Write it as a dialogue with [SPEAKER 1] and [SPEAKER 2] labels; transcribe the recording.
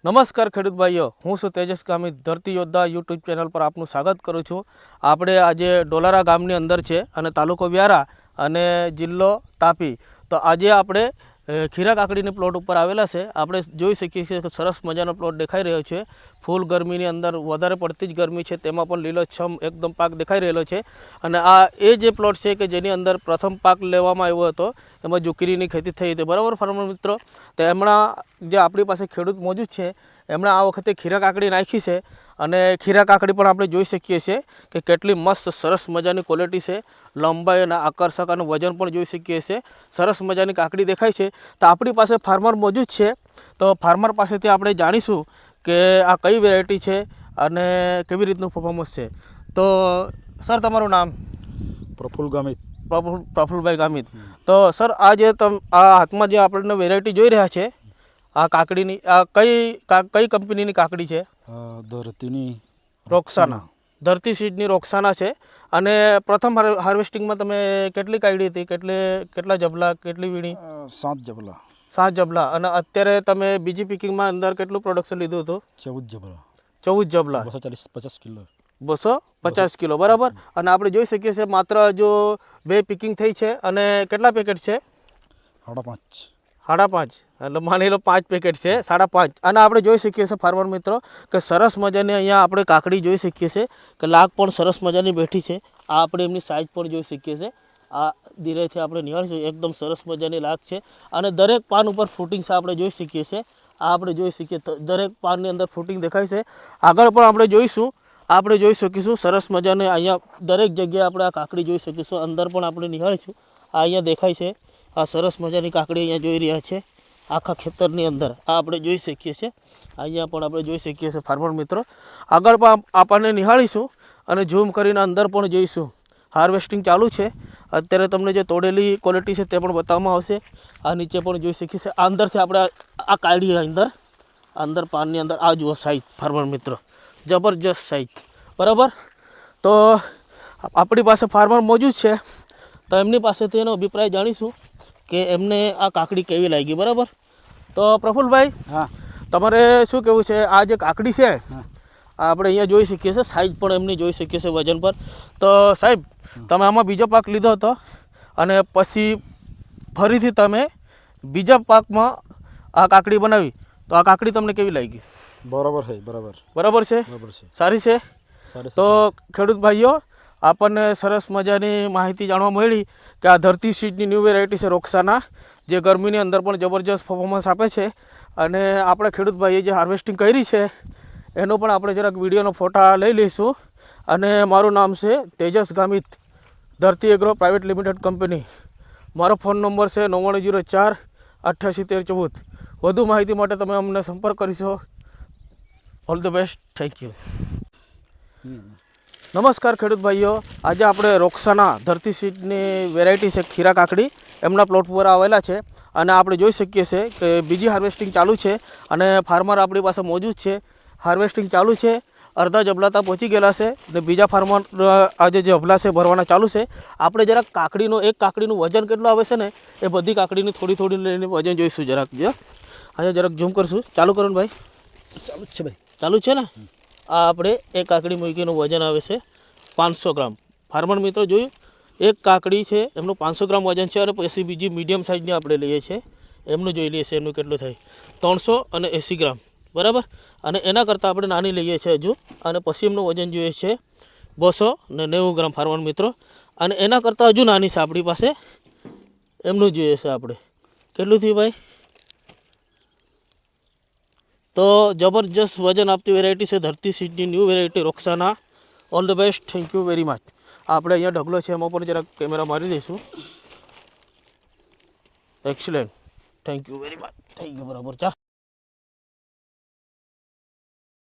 [SPEAKER 1] નમસ્કાર ખેડૂત ભાઈઓ, હું છું તેજસ ગામિત, ધરતી યોદ્ધા યુટ્યુબ ચેનલ પર આપનું સ્વાગત કરું છું. આપણે આજે ડોલારા ગામની અંદર છે અને તાલુકો વ્યારા અને જિલ્લો તાપી. તો આજે આપણે ખીરા કાકડીની પ્લોટ ઉપર આવેલા છે. આપણે જોઈ શકીએ છીએ કે સરસ મજાનો પ્લોટ દેખાઈ રહ્યો છે. ફૂલ ગરમીની અંદર વધારે પડતી જ ગરમી છે, તેમાં પણ લીલોછમ એકદમ પાક દેખાઈ રહેલો છે. અને આ એ જે પ્લોટ છે કે જેની અંદર પ્રથમ પાક લેવામાં આવ્યો હતો, એમાં ઝુકીરીની ખેતી થઈ હતી. બરાબર ફાર્મર મિત્રો, તો એમણા જે આપણી પાસે ખેડૂત મોજૂદ છે એમણે આ વખતે ખીરા કાકડી નાખી છે. અને ખીરા કાકડી પણ આપણે જોઈ શકીએ છીએ કે કેટલી મસ્ત સરસ મજાની ક્વોલિટી છે, લંબાઈ અને આકર્ષક અને વજન પણ જોઈ શકીએ છીએ. સરસ મજાની કાકડી દેખાય છે. તો આપણી પાસે ફાર્મર મોજૂદ છે, તો ફાર્મર પાસેથી આપણે જાણીશું કે આ કઈ વેરાયટી છે અને કેવી રીતનું પરફોર્મન્સ છે. તો સર, તમારું નામ?
[SPEAKER 2] પ્રફુલ્લ ગામિત.
[SPEAKER 1] પ્રફુલભાઈ ગામિત. તો સર, આ જે આ હાથમાં જે આપણે વેરાયટી જોઈ રહ્યા છે, આ કાકડીની આ કઈ કંપનીની કાકડી છે?
[SPEAKER 2] ધરતીની
[SPEAKER 1] રોક્સાના. ધરતી સીડની રોક્સાના છે. અને પ્રથમ હાર્વેસ્ટિંગમાં તમે કેટલી કાઢી હતી? કેટલા જબલા, કેટલી વીણી?
[SPEAKER 2] 7 જબલા.
[SPEAKER 1] 7 જબલા. અને અત્યારે તમે બીજી પિકિંગમાં અંદર કેટલું પ્રોડક્શન લીધું હતું?
[SPEAKER 2] 14 જબલા.
[SPEAKER 1] 14 જબલા.
[SPEAKER 2] 240-50 કિલો.
[SPEAKER 1] 250 કિલો, બરાબર. અને આપણે જોઈ શકીએ છીએ માત્ર જો 2 પિકિંગ થઈ છે. અને કેટલા પેકેટ છે?
[SPEAKER 2] 5.5.
[SPEAKER 1] 5.5. એટલે માની લો 5 પેકેટ છે, 5.5. અને આપણે જોઈ શકીએ છીએ ફાર્મર મિત્રો કે સરસ મજાની અહીંયા આપણે કાકડી જોઈ શકીએ છીએ કે લાગ પણ સરસ મજાની બેઠી છે. આ આપણે એમની સાઇઝ પણ જોઈ શકીએ છીએ. આ ધીરેથી આપણે નિહાળીશું, એકદમ સરસ મજાની લાગ છે. અને દરેક પાન ઉપર ફ્રૂટિંગ્સ આપણે જોઈ શકીએ છીએ. આ આપણે જોઈ શકીએ, દરેક પાનની અંદર ફ્રૂટિંગ દેખાય છે. આગળ પણ આપણે જોઈશું, આપણે જોઈ શકીશું સરસ મજાને અહીંયા દરેક જગ્યાએ આપણે આ કાકડી જોઈ શકીશું. અંદર પણ આપણે નિહાળીશું. આ અહીંયા દેખાય છે, આ સરસ મજાની કાકડી અહીંયા જોઈ રહ્યા છે આખા ખેતરની અંદર. આ આપણે જોઈ શકીએ છીએ, અહીંયા પણ આપણે જોઈ શકીએ છીએ ફાર્મર મિત્રો. આગળ પણ આપણને નિહાળીશું અને ઝૂમ કરીને અંદર પણ જોઈશું. હાર્વેસ્ટિંગ ચાલુ છે. અત્યારે તમને જે તોડેલી ક્વોલિટી છે તે પણ બતાવવામાં આવશે. આ નીચે પણ જોઈ શકીએ છીએ. આ અંદરથી આપણે આ કાઢીએ અંદર પાનની અંદર. આ જુઓ સાઈઝ ફાર્મર મિત્રો, જબરજસ્ત સાઈઝ, બરાબર. તો આપણી પાસે ફાર્મર મોજૂદ છે, તો એમની પાસેથી એનો અભિપ્રાય જાણીશું કે એમને આ કાકડી કેવી લાગી, બરાબર. તો પ્રફુલભાઈ,
[SPEAKER 2] હા,
[SPEAKER 1] તમારે શું કહેવું છે? આ જે કાકડી છે આપણે અહીંયા જોઈ શકીએ છીએ, સાઈઝ પણ એમની જોઈ શકીએ છીએ વજન પર. તો સાહેબ, તમે આમાં બીજો પાક લીધો હતો અને પછી ફરીથી તમે બીજા પાકમાં આ કાકડી બનાવી, તો આ કાકડી તમને કેવી લાગી?
[SPEAKER 2] બરાબર છે. બરાબર
[SPEAKER 1] છે?
[SPEAKER 2] બરાબર છે.
[SPEAKER 1] સારી છે. તો ખેડૂત ભાઈઓ, આપણને સરસ મજાની માહિતી જાણવા મળી કે આ ધરતી સીડની ન્યૂ વેરાયટી છે રોક્સાના, જે ગરમીની અંદર પણ જબરજસ્ત પરફોર્મન્સ આપે છે. અને આપણે ખેડૂત ભાઈએ જે હાર્વેસ્ટિંગ કરી છે એનો પણ આપણે જરાક વિડીયોનો ફોટા લઈ લઈશું. અને મારું નામ છે Tejas Gamit, Dharti agro private limited company. મારો ફોન નંબર છે 9904 881314. વધુ માહિતી માટે તમે અમને સંપર્ક કરીશો. All the best. Thank you. નમસ્કાર ખેડૂત ભાઈઓ, આજે આપણે રોક્સાના ધરતી સીડની વેરાયટી છે ખીરા કાકડી, એમના પ્લોટ પર આવેલા છે. અને આપણે જોઈ શકીએ છીએ કે બીજી હાર્વેસ્ટિંગ ચાલુ છે અને ફાર્મર આપણી પાસે મોજૂદ છે. હાર્વેસ્ટિંગ ચાલુ છે, અડધા જબલાતા પહોંચી ગયેલા છે અને બીજા ફાર્મર આજે જે અભલા છે ભરવાના ચાલુ છે. આપણે જરાક એક કાકડીનું વજન કેટલું આવે છે ને એ બધી કાકડીની થોડી લઈને વજન જોઈશું. જરાક અહીંયા જરાક ઝૂમ કરશું. ચાલુ કરો ને ભાઈ.
[SPEAKER 2] ચાલુ જ છે ભાઈ.
[SPEAKER 1] ચાલુ છે ને? આ આપણે એક કાકડી મૂકીનું વજન આવે છે 500 ગ્રામ. ફાર્મર મિત્રો જોયું, એક કાકડી છે એમનું 500 ગ્રામ વજન છે. અને પછી બીજી મીડિયમ સાઇઝની આપણે લઈએ છીએ, એમનું જોઈ લઈએ છીએ એમનું કેટલું થાય, 380 ગ્રામ, બરાબર. અને એના કરતાં આપણે નાની લઈએ છીએ હજુ. અને પછી એમનું વજન જોઈએ છે 290 ગ્રામ ફાર્મર મિત્રો. અને એના કરતાં હજુ નાની છે આપણી પાસે, એમનું જોઈએ છે આપણે કેટલું થયું ભાઈ? તો જબરજસ્ત વજન આપતી વેરાયટી છે ધરતી સીડની new variety Roxana. All the best. Thank you very much. આપણે અહીંયા ઢગલો છે, એમાં પણ જરાક કેમેરા મારી દઈશું. Excellent. Thank you very much. થઈ ગયું, બરાબર. ચાલ.